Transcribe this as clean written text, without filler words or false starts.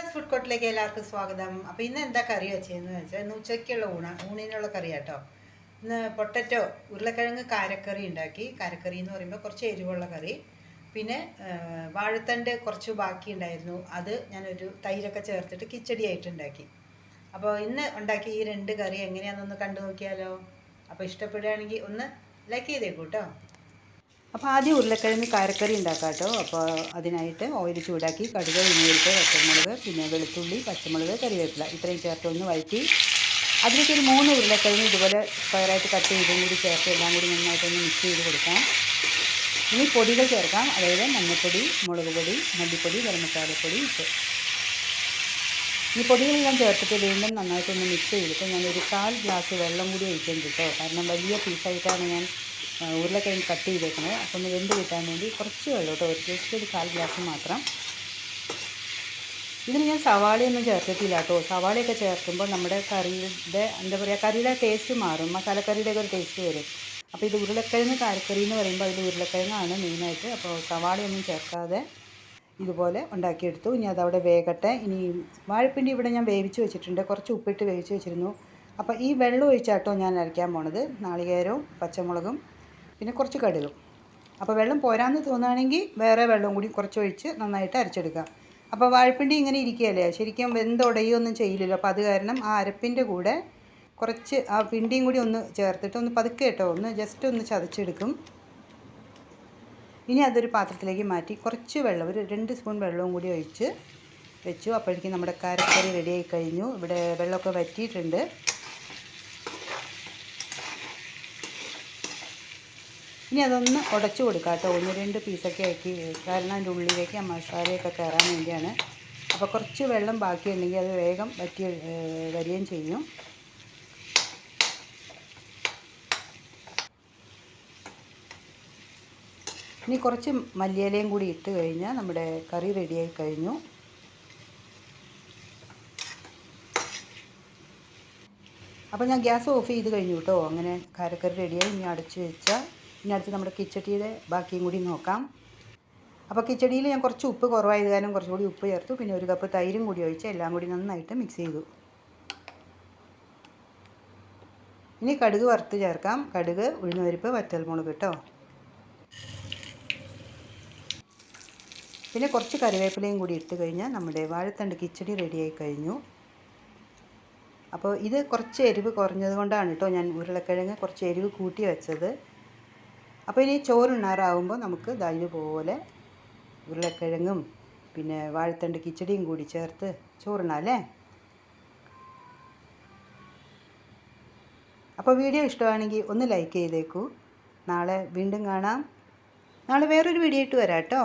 Sheeba's food കോർട്ടിലേക്ക് എല്ലാവർക്കും സ്വാഗതം. അപ്പോൾ ഇന്ന് എന്താ കറി വെച്ചതെന്ന് വെച്ചാൽ ഇന്ന് ഉച്ചയ്ക്കുള്ള ഊണിനുള്ള കറി കേട്ടോ. ഇന്ന് പൊട്ടറ്റോ ഉരുളക്കിഴങ്ങ് കാരക്കറി ഉണ്ടാക്കി. കാരക്കറി എന്ന് പറയുമ്പോൾ കുറച്ച് എരിവുള്ള കറി. പിന്നെ വാഴത്തണ്ട് കുറച്ച് ബാക്കി ഉണ്ടായിരുന്നു, അത് ഞാനൊരു തൈരൊക്കെ ചേർത്തിട്ട് കിച്ചടി ആയിട്ട് ഉണ്ടാക്കി. അപ്പോൾ ഇന്ന് ഉണ്ടാക്കി ഈ രണ്ട് കറി എങ്ങനെയാണെന്നൊന്ന് കണ്ടു നോക്കിയാലോ. അപ്പോൾ ഇഷ്ടപ്പെടുകയാണെങ്കിൽ ഒന്ന് ലൈക്ക് ചെയ്തേക്കൂ കേട്ടോ. അപ്പോൾ ആദ്യം ഉരുളക്കിഴങ്ങ് കാരക്കറി ഉണ്ടാക്കാം കേട്ടോ. അപ്പോൾ അതിനായിട്ട് ഓയിൽ ചൂടാക്കി കടുക്, ഉഴുന്നുപരിപ്പ്, പച്ചമുളക്, പിന്നെ വെളുത്തുള്ളി, പച്ചമുളക്, കറിവേപ്പില ഇത്രയും ചേർത്ത് ഒന്ന് വഴറ്റി അതിലേക്ക് ഒരു 3 ഉരുളക്കിഴങ്ങ് ഇതുപോലെ സ്ക്വയറായിട്ട് കട്ട് ചെയ്തും കൂടി ചേർത്ത് എല്ലാം കൂടി നന്നായിട്ടൊന്ന് മിക്സ് ചെയ്ത് കൊടുക്കാം. ഇനി പൊടികൾ ചേർക്കാം, അതായത് മഞ്ഞൾപ്പൊടി, മുളക് പൊടി, മല്ലിപ്പൊടി, ഗരം മസാലപ്പൊടി ഇട്ട് ഈ പൊടികളെല്ലാം ചേർത്തിട്ട് വീണ്ടും നന്നായിട്ടൊന്ന് മിക്സ് ചെയ്തിട്ട് ഞാനൊരു 1/4 ഗ്ലാസ് വെള്ളം കൂടി ഒഴിക്കുന്നുണ്ട് കേട്ടോ. കാരണം വലിയ പീസായിട്ടാണ് ഞാൻ ഉരുളക്കിഴങ്ങ് കട്ട് ചെയ്തേക്കുന്നത്. അപ്പോൾ ഒന്ന് വെന്ത് കിട്ടാൻ വേണ്ടി കുറച്ച് വെള്ളം കേട്ടോ, ജസ്റ്റ് ഒരു 1/4 ഗ്ലാസ് മാത്രം. ഇതിന് ഞാൻ സവാളയൊന്നും ചേർത്തിട്ടില്ല കേട്ടോ. സവാളയൊക്കെ ചേർക്കുമ്പോൾ നമ്മുടെ കറിയുടെ എന്താ പറയുക, കറിയുടെ ടേസ്റ്റ് മാറും, മസാലക്കറിയുടെയൊക്കെ ഒരു ടേസ്റ്റ് വരും. അപ്പോൾ ഇത് ഉരുളക്കിഴങ്ങ് കാരക്കറി എന്ന് പറയുമ്പോൾ അതിൽ ഉരുളക്കിഴങ്ങാണ് മെയിനായിട്ട്. അപ്പോൾ സവാളയൊന്നും ചേർക്കാതെ ഇതുപോലെ ഉണ്ടാക്കിയെടുത്തു. ഇനി അതവിടെ വേകട്ടെ. ഇനി വാഴപ്പിണ്ടി ഇവിടെ ഞാൻ വേവിച്ച് വെച്ചിട്ടുണ്ട്, കുറച്ച് ഉപ്പിട്ട് വേവിച്ച് വെച്ചിരുന്നു. അപ്പോൾ ഈ വെള്ളം ഒഴിച്ചാട്ടോ ഞാൻ അരയ്ക്കാൻ പോണത്. നാളികേരവും പച്ചമുളകും പിന്നെ കുറച്ച് കടുകും. അപ്പോൾ വെള്ളം പോരാന്ന് തോന്നുകയാണെങ്കിൽ വേറെ വെള്ളം കൂടി കുറച്ചൊഴിച്ച് നന്നായിട്ട് അരച്ചെടുക്കാം. അപ്പോൾ വാഴപ്പിണ്ടി ഇങ്ങനെ ഇരിക്കുകയല്ലേ, ശരിക്കും വെന്തുടയൊന്നും ചെയ്യില്ലല്ലോ. അപ്പോൾ അത് കാരണം ആ അരപ്പിൻ്റെ കൂടെ കുറച്ച് ആ പിണ്ടിയും കൂടി ഒന്ന് ചേർത്തിട്ട് ഒന്ന് പതുക്കെ കേട്ടോ ഒന്ന് ജസ്റ്റ് ഒന്ന് ചതച്ചെടുക്കും. ഇനി അതൊരു പാത്രത്തിലേക്ക് മാറ്റി കുറച്ച് വെള്ളം, ഒരു 2 സ്പൂൺ വെള്ളവും കൂടി ഒഴിച്ച് വെച്ചു. അപ്പോഴേക്കും നമ്മുടെ കാരക്കറി റെഡിയായി കഴിഞ്ഞു. ഇവിടെ വെള്ളമൊക്കെ വറ്റിയിട്ടുണ്ട്. ഇനി അതൊന്ന് ഉടച്ചു കൊടുക്കാം കേട്ടോ, 1-2 പീസൊക്കെ ആക്കി, കാരണം അതിൻ്റെ ഉള്ളിലേക്ക് ആ മസാലയൊക്കെ കയറാൻ വേണ്ടിയാണ്. അപ്പോൾ കുറച്ച് വെള്ളം ബാക്കിയുണ്ടെങ്കിൽ അത് വേഗം വരികയും ചെയ്യും. ഇനി കുറച്ച് മല്ലിയിലയും കൂടി ഇട്ട് കഴിഞ്ഞാൽ നമ്മുടെ കറി റെഡിയായി കഴിഞ്ഞു. അപ്പോൾ ഞാൻ ഗ്യാസ് ഓഫ് ചെയ്ത് കഴിഞ്ഞു കേട്ടോ. അങ്ങനെ കാരക്കറി റെഡിയായി. ഇനി അടച്ച് വെച്ചാൽ ഇനി അടുത്ത് നമ്മുടെ കിച്ചടിയുടെ ബാക്കിയും കൂടി നോക്കാം. അപ്പോൾ കിച്ചടിയിൽ ഞാൻ കുറച്ച് ഉപ്പ് കുറവായത് കാരണം കുറച്ചുകൂടി ഉപ്പ് ചേർത്തു. പിന്നെ 1 കപ്പ് തൈരും കൂടി ഒഴിച്ച് എല്ലാം കൂടി നന്നായിട്ട് മിക്സ് ചെയ്തു. ഇനി കടുക് വറുത്ത് ചേർക്കാം. കടുക്, ഉഴുന്നുപരിപ്പ്, വറ്റൽമുളക് കേട്ടോ. പിന്നെ കുറച്ച് കറിവേപ്പിലയും കൂടി ഇട്ട് കഴിഞ്ഞാൽ നമ്മുടെ വാഴത്തണ്ട് കിച്ചടി റെഡിയായി കഴിഞ്ഞു. അപ്പോൾ ഇത് കുറച്ച് എരിവ് കുറഞ്ഞത് കൊണ്ടാണ് കേട്ടോ ഞാൻ ഉരുളക്കിഴങ്ങ് കുറച്ച് എരിവ് കൂട്ടി വെച്ചത്. അപ്പോൾ ഇനി ചോറുണ്ണാറാവുമ്പോൾ നമുക്ക് ഇതുപോലെ ഉരുളക്കിഴങ്ങും പിന്നെ വാഴത്തണ്ട് കിച്ചടിയും കൂടി ചേർത്ത് ചോറുണ്ണാം അല്ലേ. അപ്പോൾ വീഡിയോ ഇഷ്ടമാണെങ്കിൽ ഒന്ന് ലൈക്ക് ചെയ്തേക്കൂ. നാളെ വീണ്ടും കാണാം. നാളെ വേറൊരു വീഡിയോ ഇട്ട് വരാം കേട്ടോ.